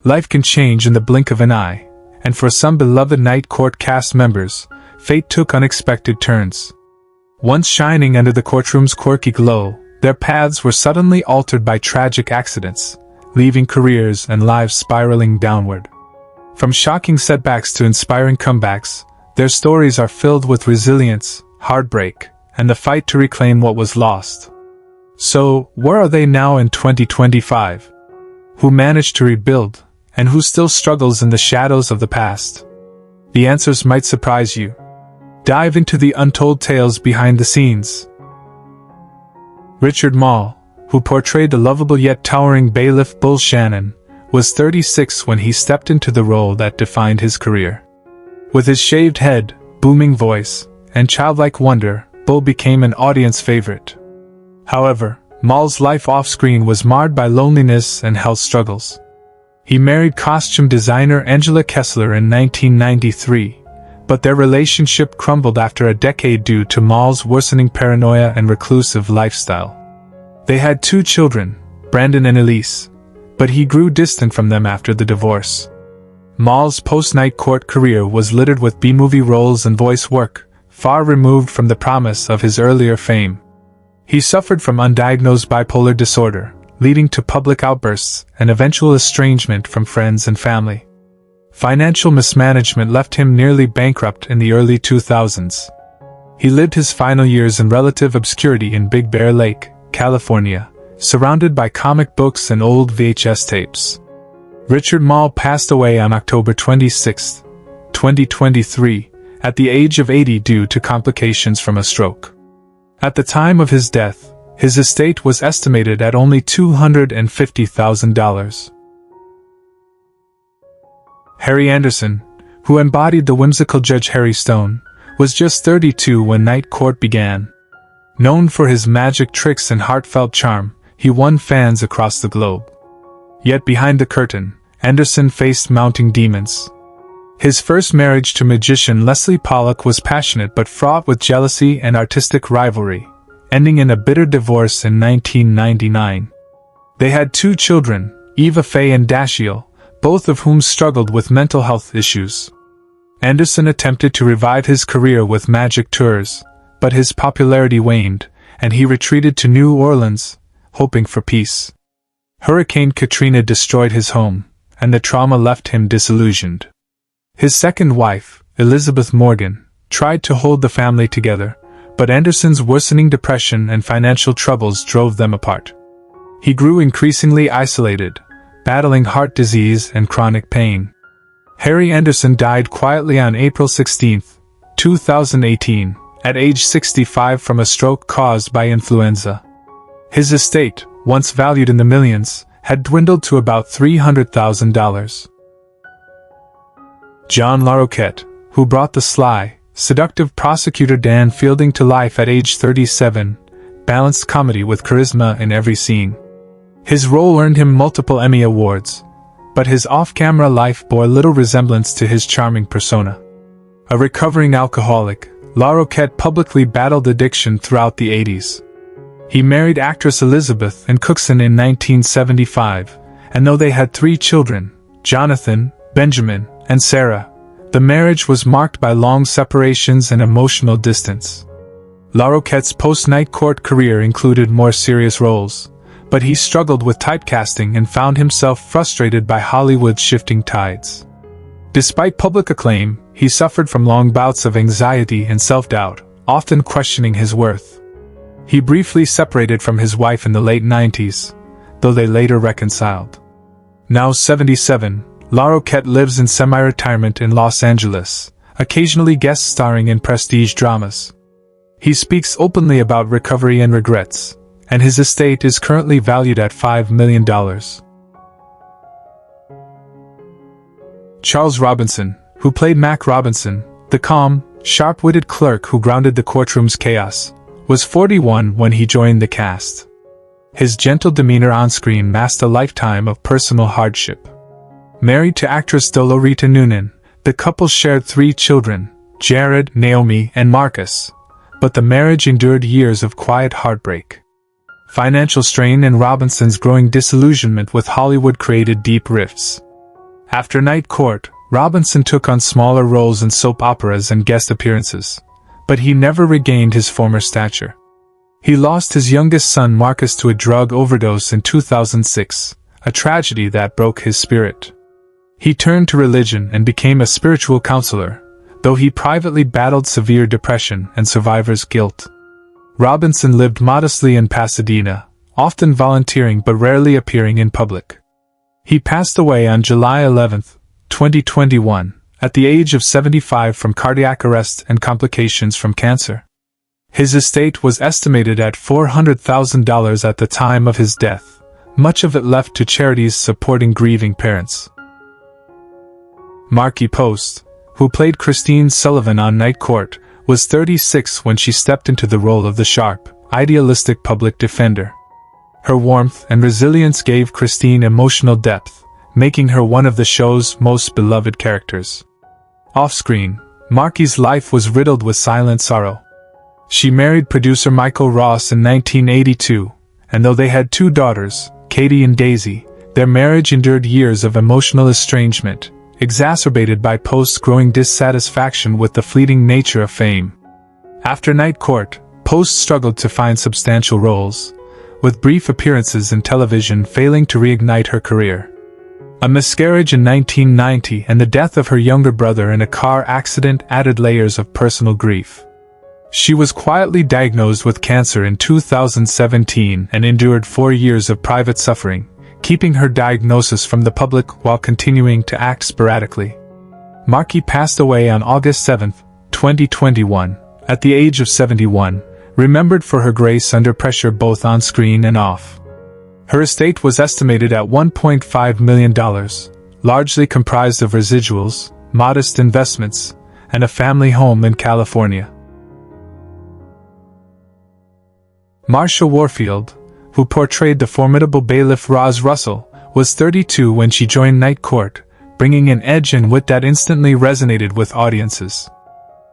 Life can change in the blink of an eye, and for some beloved Night Court cast members, fate took unexpected turns. Once shining under the courtroom's quirky glow, their paths were suddenly altered by tragic accidents, leaving careers and lives spiraling downward. From shocking setbacks to inspiring comebacks, their stories are filled with resilience, heartbreak, and the fight to reclaim what was lost. So, where are they now in 2025? Who managed to rebuild, and who still struggles in the shadows of the past? The answers might surprise you. Dive into the untold tales behind the scenes. Richard Maul, who portrayed the lovable yet towering bailiff Bull Shannon, was 36 when he stepped into the role that defined his career. With his shaved head, booming voice, and childlike wonder, Bull became an audience favorite. However, Maul's life off-screen was marred by loneliness and health struggles. He married costume designer Angela Kessler in 1993, but their relationship crumbled after a decade due to Maul's worsening paranoia and reclusive lifestyle. They had 2 children, Brandon and Elise, but he grew distant from them after the divorce. Maul's post-Night Court career was littered with B-movie roles and voice work, far removed from the promise of his earlier fame. He suffered from undiagnosed bipolar disorder, leading to public outbursts and eventual estrangement from friends and family. Financial mismanagement left him nearly bankrupt in the early 2000s. He lived his final years in relative obscurity in Big Bear Lake, California, surrounded by comic books and old VHS tapes. Richard Maul passed away on October 26, 2023, at the age of 80 due to complications from a stroke. At the time of his death, his estate was estimated at only $250,000. Harry Anderson, who embodied the whimsical Judge Harry Stone, was just 32 when Night Court began. Known for his magic tricks and heartfelt charm, he won fans across the globe. Yet behind the curtain, Anderson faced mounting demons. His first marriage to magician Leslie Pollock was passionate but fraught with jealousy and artistic rivalry, ending in a bitter divorce in 1999. They had 2 children, Eva Faye and Dashiell, both of whom struggled with mental health issues. Anderson attempted to revive his career with magic tours, but his popularity waned, and he retreated to New Orleans, hoping for peace. Hurricane Katrina destroyed his home, and the trauma left him disillusioned. His second wife, Elizabeth Morgan, tried to hold the family together, but Anderson's worsening depression and financial troubles drove them apart. He grew increasingly isolated, battling heart disease and chronic pain. Harry Anderson died quietly on April 16, 2018, at age 65 from a stroke caused by influenza. His estate, once valued in the millions, had dwindled to about $300,000. John Laroette, who brought the sly, seductive prosecutor Dan Fielding to life at age 37, balanced comedy with charisma in every scene. His role earned him multiple Emmy Awards, but his off-camera life bore little resemblance to his charming persona. A recovering alcoholic, Laroette publicly battled addiction throughout the 80s. He married actress Elizabeth Ann Cookson in 1975, and though they had 3 children, Jonathan, Benjamin, and Sarah, the marriage was marked by long separations and emotional distance. Laroquette's post-Night Court career included more serious roles, but he struggled with typecasting and found himself frustrated by Hollywood's shifting tides. Despite public acclaim, he suffered from long bouts of anxiety and self-doubt, often questioning his worth. He briefly separated from his wife in the late 90s, though they later reconciled. Now 77, Laroquette lives in semi-retirement in Los Angeles, occasionally guest starring in prestige dramas. He speaks openly about recovery and regrets, and his estate is currently valued at $5 million. Charles Robinson, who played Mac Robinson, the calm, sharp-witted clerk who grounded the courtroom's chaos, was 41 when he joined the cast. His gentle demeanor on-screen masked a lifetime of personal hardship. Married to actress Dolorita Noonan, the couple shared 3 children, Jared, Naomi, and Marcus, but the marriage endured years of quiet heartbreak. Financial strain and Robinson's growing disillusionment with Hollywood created deep rifts. After Night Court, Robinson took on smaller roles in soap operas and guest appearances, but he never regained his former stature. He lost his youngest son Marcus to a drug overdose in 2006, a tragedy that broke his spirit. He turned to religion and became a spiritual counselor, though he privately battled severe depression and survivor's guilt. Robinson lived modestly in Pasadena, often volunteering but rarely appearing in public. He passed away on July 11, 2021, at the age of 75 from cardiac arrest and complications from cancer. His estate was estimated at $400,000 at the time of his death, much of it left to charities supporting grieving parents. Melinda Post, who played Christine Sullivan on Night Court, was 36 when she stepped into the role of the sharp, idealistic public defender. Her warmth and resilience gave Christine emotional depth, making her one of the show's most beloved characters. Off-screen, Marky's life was riddled with silent sorrow. She married producer Michael Ross in 1982, and though they had 2 daughters, Katie and Daisy, their marriage endured years of emotional estrangement, exacerbated by Post's growing dissatisfaction with the fleeting nature of fame. After Night Court, Post struggled to find substantial roles, with brief appearances in television failing to reignite her career. A miscarriage in 1990 and the death of her younger brother in a car accident added layers of personal grief. She was quietly diagnosed with cancer in 2017 and endured 4 years of private suffering, keeping her diagnosis from the public while continuing to act sporadically. Marky passed away on August 7, 2021, at the age of 71, remembered for her grace under pressure both on screen and off. Her estate was estimated at $1.5 million, largely comprised of residuals, modest investments, and a family home in California. Marsha Warfield, who portrayed the formidable bailiff Roz Russell, was 32 when she joined Night Court, bringing an edge and wit that instantly resonated with audiences.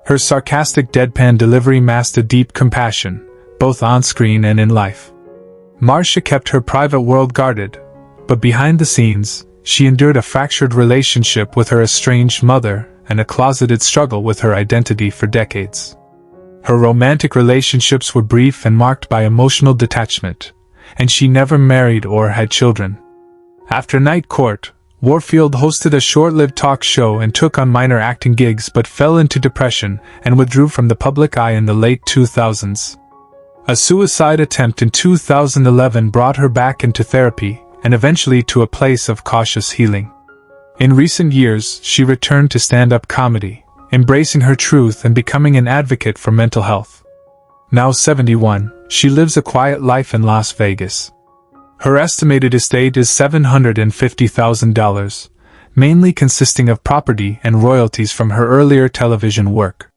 Her sarcastic deadpan delivery masked a deep compassion, both on-screen and in life. Marsha kept her private world guarded, but behind the scenes, she endured a fractured relationship with her estranged mother and a closeted struggle with her identity for decades. Her romantic relationships were brief and marked by emotional detachment, and she never married or had children. After Night Court, Warfield hosted a short-lived talk show and took on minor acting gigs but fell into depression and withdrew from the public eye in the late 2000s. A suicide attempt in 2011 brought her back into therapy and eventually to a place of cautious healing. In recent years, she returned to stand-up comedy, embracing her truth and becoming an advocate for mental health. Now 71, she lives a quiet life in Las Vegas. Her estimated estate is $750,000, mainly consisting of property and royalties from her earlier television work.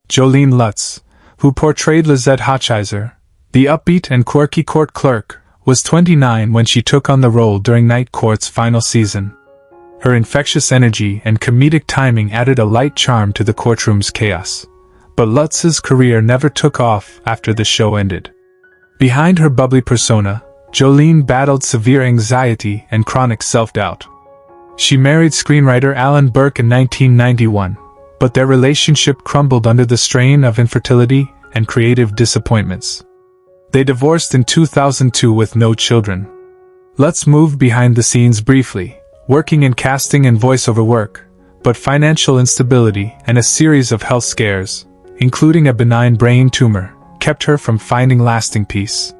Jolene Lutz, who portrayed Lizette Hochheiser, the upbeat and quirky court clerk, was 29 when she took on the role during Night Court's final season. Her infectious energy and comedic timing added a light charm to the courtroom's chaos, but Lutz's career never took off after the show ended. Behind her bubbly persona, Jolene battled severe anxiety and chronic self-doubt. She married screenwriter Alan Burke in 1991, but their relationship crumbled under the strain of infertility and creative disappointments. They divorced in 2002 with no children. Lutz moved behind the scenes briefly, working in casting and voiceover work, but financial instability and a series of health scares, including a benign brain tumor, kept her from finding lasting peace.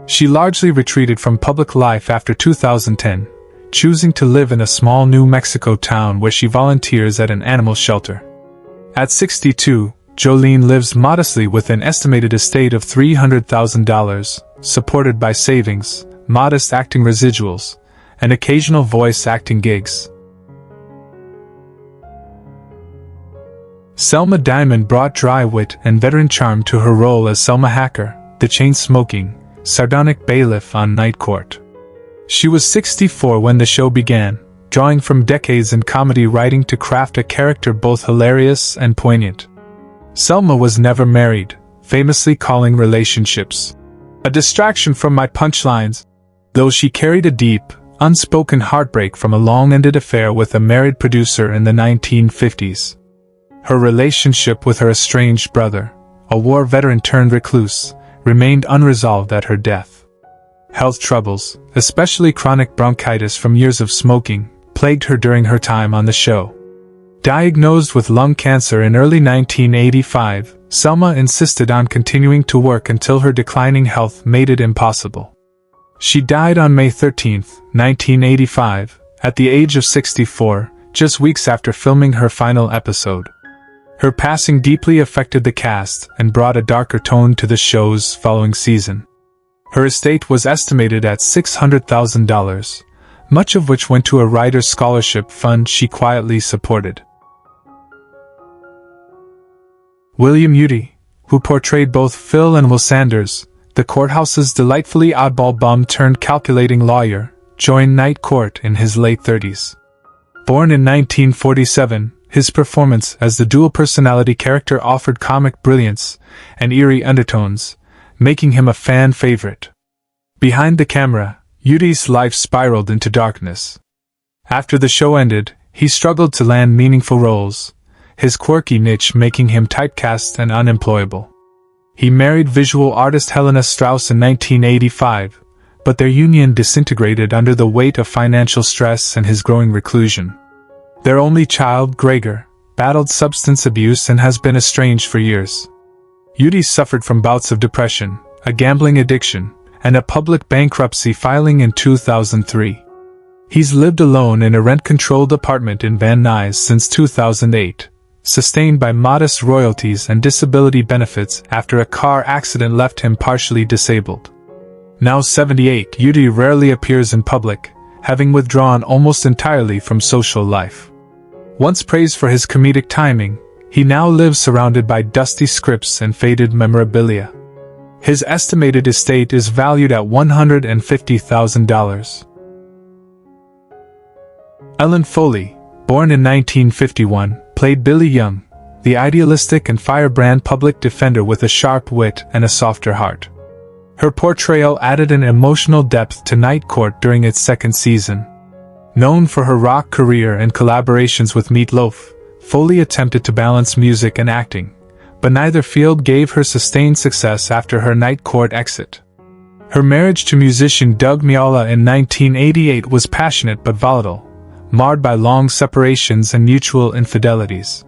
She largely retreated from public life after 2010, choosing to live in a small New Mexico town where she volunteers at an animal shelter. At 62, Jolene lives modestly with an estimated estate of $300,000, supported by savings, modest acting residuals, and occasional voice acting gigs. Selma Diamond brought dry wit and veteran charm to her role as Selma Hacker, the chain-smoking, sardonic bailiff on Night Court. She was 64 when the show began, drawing from decades in comedy writing to craft a character both hilarious and poignant. Selma was never married, famously calling relationships a distraction from my punchlines, though she carried a deep, unspoken heartbreak from a long-ended affair with a married producer in the 1950s. Her relationship with her estranged brother, a war veteran turned recluse, remained unresolved at her death. Health troubles, especially chronic bronchitis from years of smoking, plagued her during her time on the show. Diagnosed with lung cancer in early 1985, Selma insisted on continuing to work until her declining health made it impossible. She died on May 13, 1985, at the age of 64, just weeks after filming her final episode. Her passing deeply affected the cast and brought a darker tone to the show's following season. Her estate was estimated at $600,000, much of which went to a writer's scholarship fund she quietly supported. William Yudi, who portrayed both Phil and Will Sanders, the courthouse's delightfully oddball bum-turned-calculating lawyer, joined Night Court in his late 30s. Born in 1947, his performance as the dual-personality character offered comic brilliance and eerie undertones, making him a fan favorite. Behind the camera, Yudi's life spiraled into darkness. After the show ended, he struggled to land meaningful roles, his quirky niche making him typecast and unemployable. He married visual artist Helena Strauss in 1985, but their union disintegrated under the weight of financial stress and his growing reclusion. Their only child, Gregor, battled substance abuse and has been estranged for years. Yudi suffered from bouts of depression, a gambling addiction, and a public bankruptcy filing in 2003. He's lived alone in a rent-controlled apartment in Van Nuys since 2008, sustained by modest royalties and disability benefits after a car accident left him partially disabled. Now 78, Yudi rarely appears in public, having withdrawn almost entirely from social life. Once praised for his comedic timing, he now lives surrounded by dusty scripts and faded memorabilia. His estimated estate is valued at $150,000. Ellen Foley, born in 1951, played Billy Young, the idealistic and firebrand public defender with a sharp wit and a softer heart. Her portrayal added an emotional depth to Night Court during its second season. Known for her rock career and collaborations with Meat Loaf, Foley attempted to balance music and acting, but neither field gave her sustained success after her Night Court exit. Her marriage to musician Doug Miala in 1988 was passionate but volatile, marred by long separations and mutual infidelities.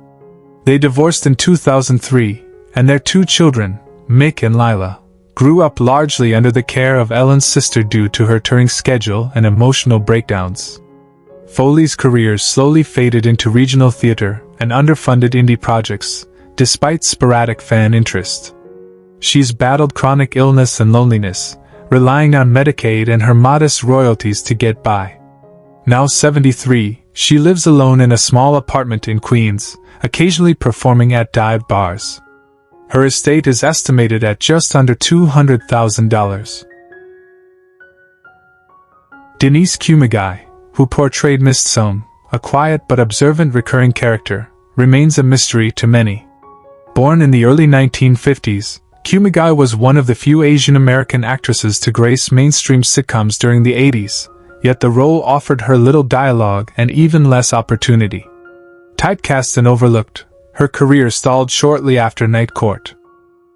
They divorced in 2003, and their two children, Mick and Lila, grew up largely under the care of Ellen's sister due to her touring schedule and emotional breakdowns. Foley's career slowly faded into regional theater and underfunded indie projects, despite sporadic fan interest. She's battled chronic illness and loneliness, relying on Medicaid and her modest royalties to get by. Now 73, she lives alone in a small apartment in Queens, occasionally performing at dive bars. Her estate is estimated at just under $200,000. Denise Cumigai, who portrayed Miss Sohn, a quiet but observant recurring character, remains a mystery to many. Born in the early 1950s, Cumigai was one of the few Asian American actresses to grace mainstream sitcoms during the 80s, yet the role offered her little dialogue and even less opportunity. Typecast and overlooked, her career stalled shortly after Night Court.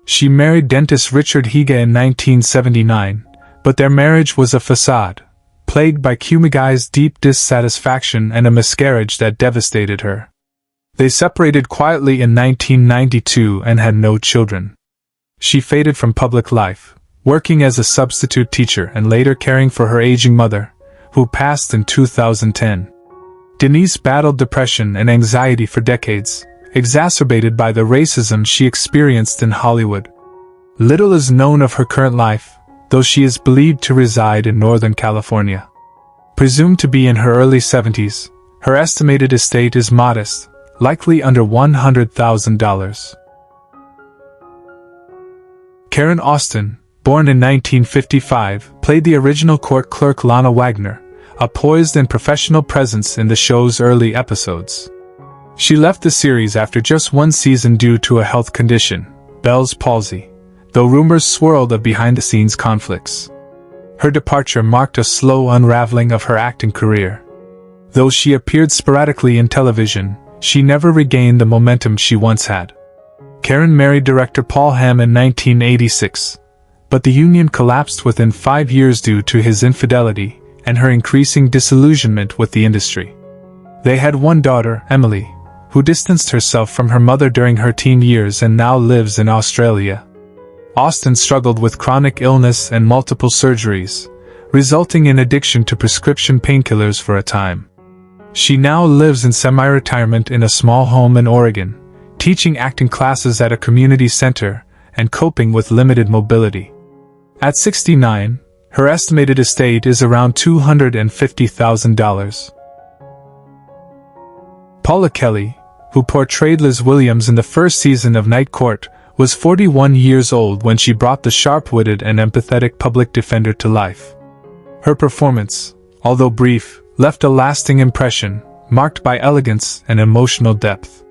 She married dentist Richard Higa in 1979, but their marriage was a facade, plagued by Cumigai's deep dissatisfaction and a miscarriage that devastated her. They separated quietly in 1992 and had no children. She faded from public life, working as a substitute teacher and later caring for her aging mother, who passed in 2010. Denise battled depression and anxiety for decades, exacerbated by the racism she experienced in Hollywood. Little is known of her current life, though she is believed to reside in Northern California. Presumed to be in her early 70s, her estimated estate is modest, likely under $100,000. Karen Aston, born in 1955, played the original court clerk Lana Wagner, a poised and professional presence in the show's early episodes. She left the series after just one season due to a health condition, Bell's palsy, though rumors swirled of behind-the-scenes conflicts. Her departure marked a slow unraveling of her acting career. Though she appeared sporadically in television, she never regained the momentum she once had. Karen married director Paul Hamm in 1986, but the union collapsed within 5 years due to his infidelity and her increasing disillusionment with the industry. They had one daughter, Emily, who distanced herself from her mother during her teen years and now lives in Australia. Aston struggled with chronic illness and multiple surgeries, resulting in addiction to prescription painkillers for a time. She now lives in semi-retirement in a small home in Oregon, teaching acting classes at a community center and coping with limited mobility. At 69, her estimated estate is around $250,000. Paula Kelly, who portrayed Liz Williams in the first season of Night Court, was 41 years old when she brought the sharp-witted and empathetic public defender to life. Her performance, although brief, left a lasting impression, marked by elegance and emotional depth.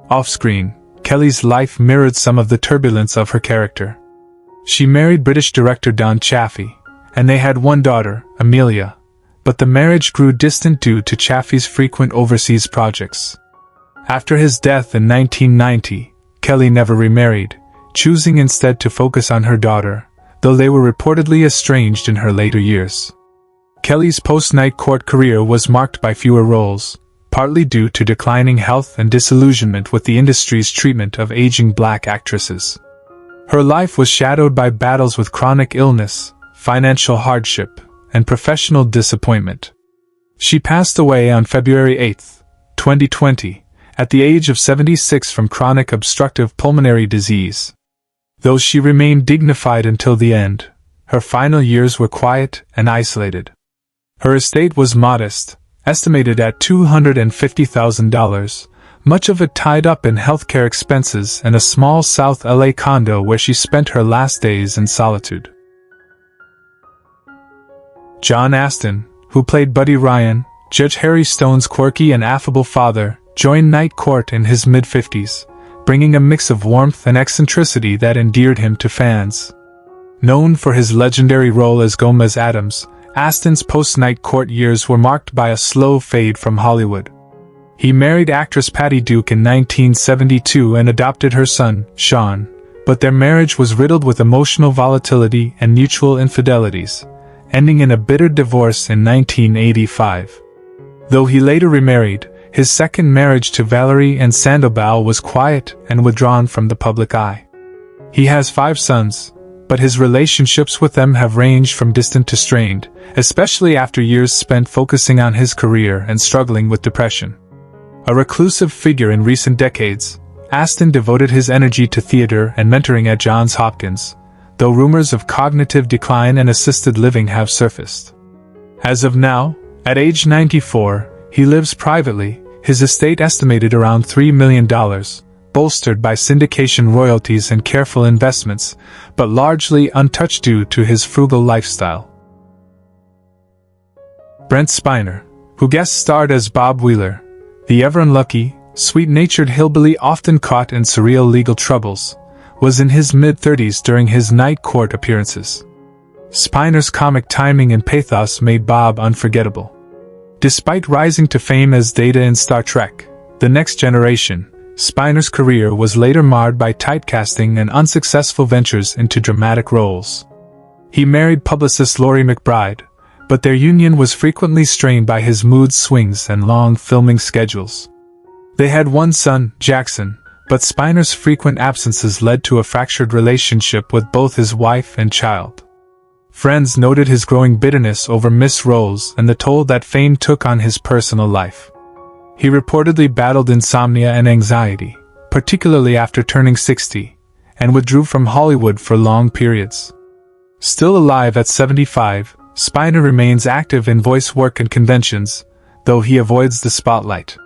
Off-screen, Kelly's life mirrored some of the turbulence of her character. She married British director Don Chaffee, and they had one daughter, Amelia, but the marriage grew distant due to Chaffee's frequent overseas projects. After his death in 1990, Kelly never remarried, choosing instead to focus on her daughter, though they were reportedly estranged in her later years. Kelly's post-Night Court career was marked by fewer roles, partly due to declining health and disillusionment with the industry's treatment of aging black actresses. Her life was shadowed by battles with chronic illness, financial hardship, and professional disappointment. She passed away on February 8, 2020, at the age of 76 from chronic obstructive pulmonary disease. Though she remained dignified until the end, her final years were quiet and isolated. Her estate was modest, estimated at $250,000, much of it tied up in healthcare expenses and a small South LA condo where she spent her last days in solitude. John Aston, who played Buddy Ryan, Judge Harry Stone's quirky and affable father, joined Night Court in his mid-50s, bringing a mix of warmth and eccentricity that endeared him to fans. Known for his legendary role as Gomez Addams, Aston's post-Night Court years were marked by a slow fade from Hollywood. He married actress Patty Duke in 1972 and adopted her son, Sean, but their marriage was riddled with emotional volatility and mutual infidelities, ending in a bitter divorce in 1985. Though he later remarried, his second marriage to Valerie Ann Sandoval was quiet and withdrawn from the public eye. He has 5 sons, but his relationships with them have ranged from distant to strained, especially after years spent focusing on his career and struggling with depression. A reclusive figure in recent decades, Aston devoted his energy to theater and mentoring at Johns Hopkins, though rumors of cognitive decline and assisted living have surfaced. As of now, at age 94, he lives privately, his estate estimated around $3 million, bolstered by syndication royalties and careful investments, but largely untouched due to his frugal lifestyle. Brent Spiner, who guest-starred as Bob Wheeler, the ever-unlucky, sweet-natured hillbilly often caught in surreal legal troubles, was in his mid-30s during his Night Court appearances. Spiner's comic timing and pathos made Bob unforgettable. Despite rising to fame as Data in Star Trek: The Next Generation, Spiner's career was later marred by typecasting and unsuccessful ventures into dramatic roles. He married publicist Laurie McBride, but their union was frequently strained by his mood swings and long filming schedules. They had one son, Jackson, but Spiner's frequent absences led to a fractured relationship with both his wife and child. Friends noted his growing bitterness over missed roles and the toll that fame took on his personal life. He reportedly battled insomnia and anxiety, particularly after turning 60, and withdrew from Hollywood for long periods. Still alive at 75, Spiner remains active in voice work and conventions, though he avoids the spotlight.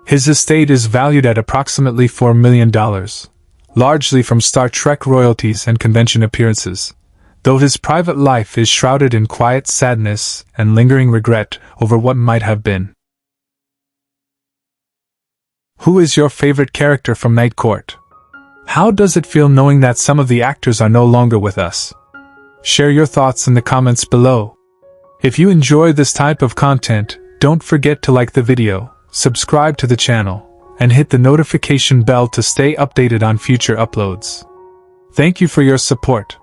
His estate is valued at approximately $4 million, largely from Star Trek royalties and convention appearances, though his private life is shrouded in quiet sadness and lingering regret over what might have been. Who is your favorite character from Night Court? How does it feel knowing that some of the actors are no longer with us? Share your thoughts in the comments below. If you enjoy this type of content, don't forget to like the video, subscribe to the channel, and hit the notification bell to stay updated on future uploads. Thank you for your support.